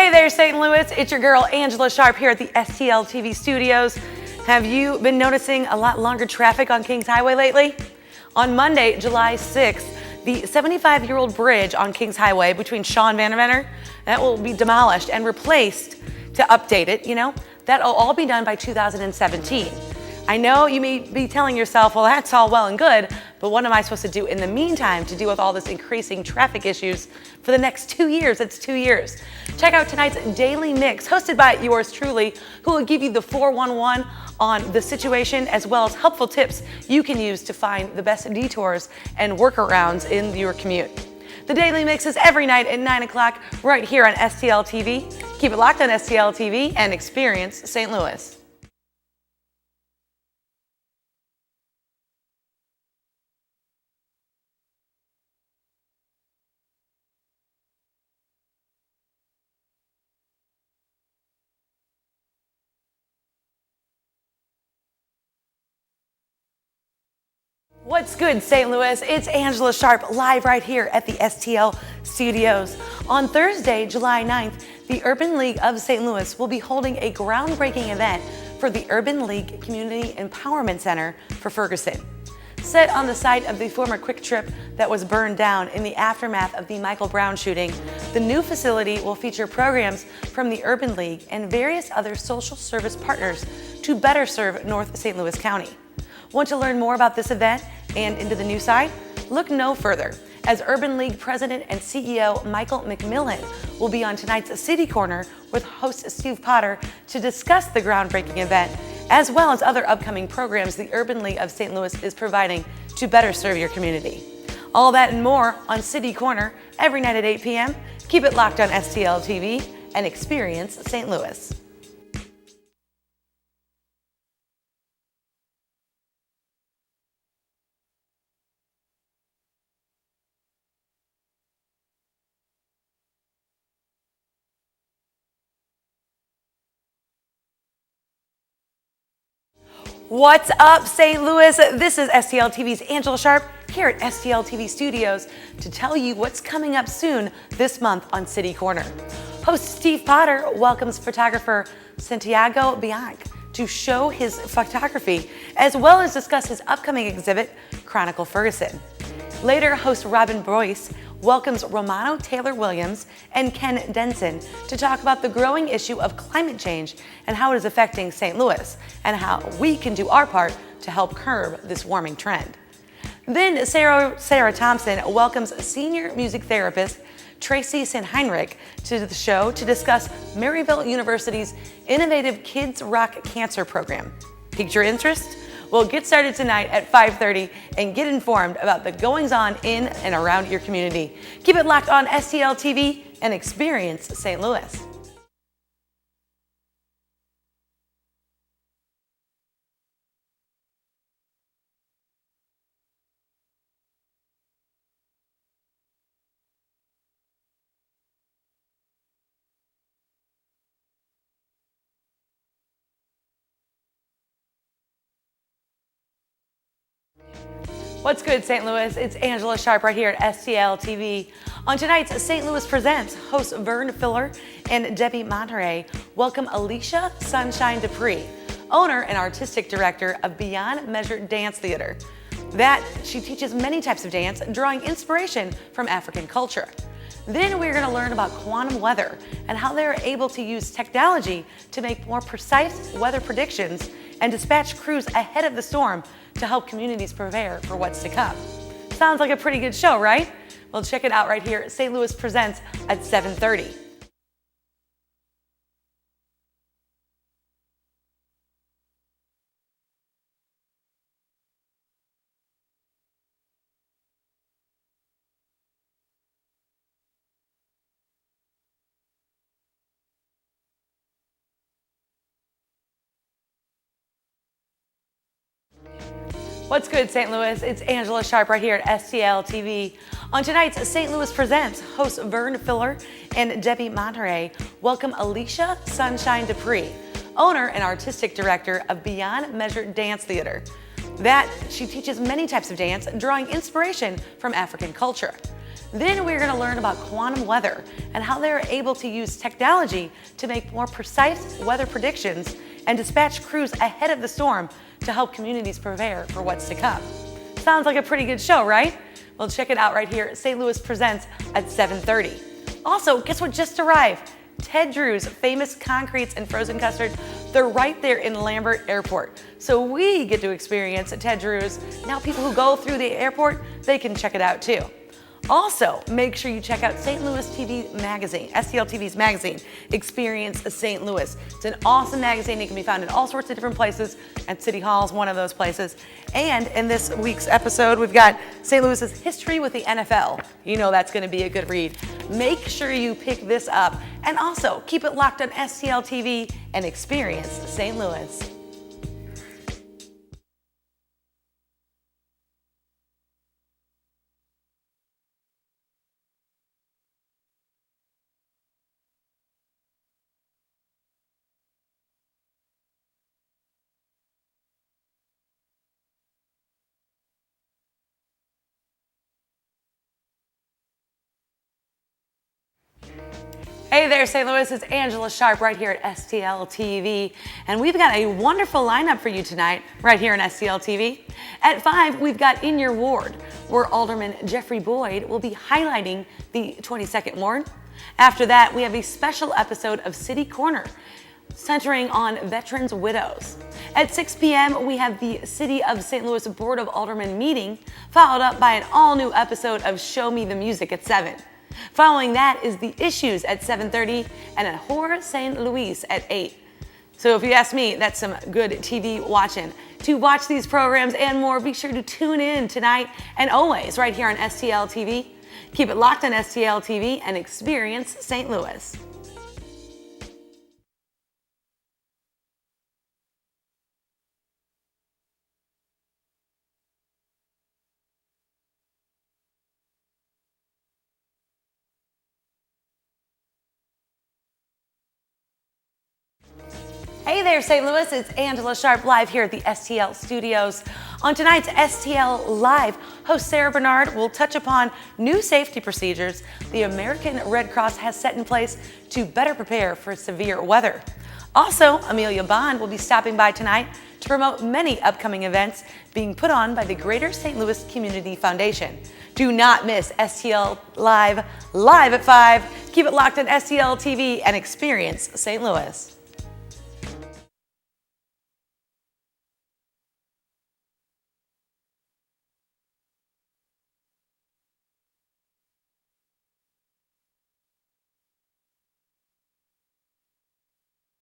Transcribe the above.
Hey there, St. Louis. It's your girl, Angela Sharp, here at the STL TV studios. Have you been noticing a lot longer traffic on Kings Highway lately? On Monday, July 6th, the 75-year-old bridge on Kings Highway between Shaw and Vandermeer, that will be demolished and replaced to update it, That'll all be done by 2017. I know you may be telling yourself, well, that's all well and good, but what am I supposed to do in the meantime to deal with all this increasing traffic issues for the next 2 years? It's 2 years. Check out tonight's Daily Mix, hosted by yours truly, who will give you the 411 on the situation, as well as helpful tips you can use to find the best detours and workarounds in your commute. The Daily Mix is every night at 9 o'clock right here on STL TV. Keep it locked on STL TV and experience St. Louis. What's good, St. Louis? It's Angela Sharp, live right here at the STL studios. On Thursday, July 9th, the Urban League of St. Louis will be holding a groundbreaking event for the Urban League Community Empowerment Center for Ferguson. Set on the site of the former Quick Trip that was burned down in the aftermath of the Michael Brown shooting, the new facility will feature programs from the Urban League and various other social service partners to better serve North St. Louis County. Want to learn more about this event and into the new site? Look no further, as Urban League President and CEO Michael McMillan will be on tonight's City Corner with host Steve Potter to discuss the groundbreaking event, as well as other upcoming programs the Urban League of St. Louis is providing to better serve your community. All that and more on City Corner every night at 8 p.m. Keep it locked on STL TV and experience St. Louis. What's up, St. Louis? This is STL TV's Angela Sharp here at STL TV Studios to tell you what's coming up soon this month on City Corner. Host Steve Potter welcomes photographer Santiago Bianc to show his photography, as well as discuss his upcoming exhibit, Chronicle Ferguson. Later, host Robin Boyce welcomes Romano Taylor-Williams and Ken Denson to talk about the growing issue of climate change and how it is affecting St. Louis and how we can do our part to help curb this warming trend. Then Sarah Thompson welcomes senior music therapist Tracy Sinheinrich to the show to discuss Maryville University's innovative Kids Rock Cancer program. Piqued your interest? We'll get started tonight at 5:30 and get informed about the goings-on in and around your community. Keep it locked on STL TV and experience St. Louis. What's good, St. Louis? It's Angela Sharp right here at STL TV. On tonight's St. Louis Presents, hosts Vern Filler and Debbie Monterey welcome Alicia Sunshine Dupree, owner and artistic director of Beyond Measure Dance Theater. She teaches many types of dance, drawing inspiration from African culture. Then we're going to learn about quantum weather and how they're able to use technology to make more precise weather predictions and dispatch crews ahead of the storm to help communities prepare for what's to come. Sounds like a pretty good show, right? Well, check it out right here at St. Louis Presents at 7:30. What's good, St. Louis? It's Angela Sharp right here at STL TV. On tonight's St. Louis Presents, hosts Vern Filler and Debbie Monterey welcome Alicia Sunshine Dupree, owner and artistic director of Beyond Measure Dance Theater. She teaches many types of dance, drawing inspiration from African culture. Then we're going to learn about quantum weather and how they're able to use technology to make more precise weather predictions and dispatch crews ahead of the storm to help communities prepare for what's to come. Sounds like a pretty good show, right? Well, check it out right here. St. Louis Presents at 7:30. Also, guess what just arrived? Ted Drewes famous concretes and frozen custard. They're right there in Lambert Airport. So we get to experience Ted Drewes. Now people who go through the airport, they can check it out too. Also, make sure you check out St. Louis TV magazine, STL TV's magazine, Experience St. Louis. It's an awesome magazine. It can be found in all sorts of different places, and City Hall is one of those places. And in this week's episode, we've got St. Louis's history with the NFL. You know that's going to be a good read. Make sure you pick this up, and also keep it locked on STL TV and Experience St. Louis. Hey there, St. Louis. It's Angela Sharp right here at STL TV. And we've got a wonderful lineup for you tonight right here on STL TV. At 5, we've got In Your Ward, where Alderman Jeffrey Boyd will be highlighting the 22nd Ward. After that, we have a special episode of City Corner, centering on veterans' widows. At 6 p.m., we have the City of St. Louis Board of Aldermen meeting, followed up by an all-new episode of Show Me the Music at 7. Following that is The Issues at 7:30 and a Horror St. Louis at 8. So if you ask me, that's some good TV watching. To watch these programs and more, be sure to tune in tonight and always right here on STL TV. Keep it locked on STL TV and Experience St. Louis. Hey there, St. Louis. It's Angela Sharp live here at the STL studios. On tonight's STL Live, host Sarah Bernard will touch upon new safety procedures the American Red Cross has set in place to better prepare for severe weather. Also, Amelia Bond will be stopping by tonight to promote many upcoming events being put on by the Greater St. Louis Community Foundation. Do not miss STL Live at 5. Keep it locked on STL TV and Experience St. Louis.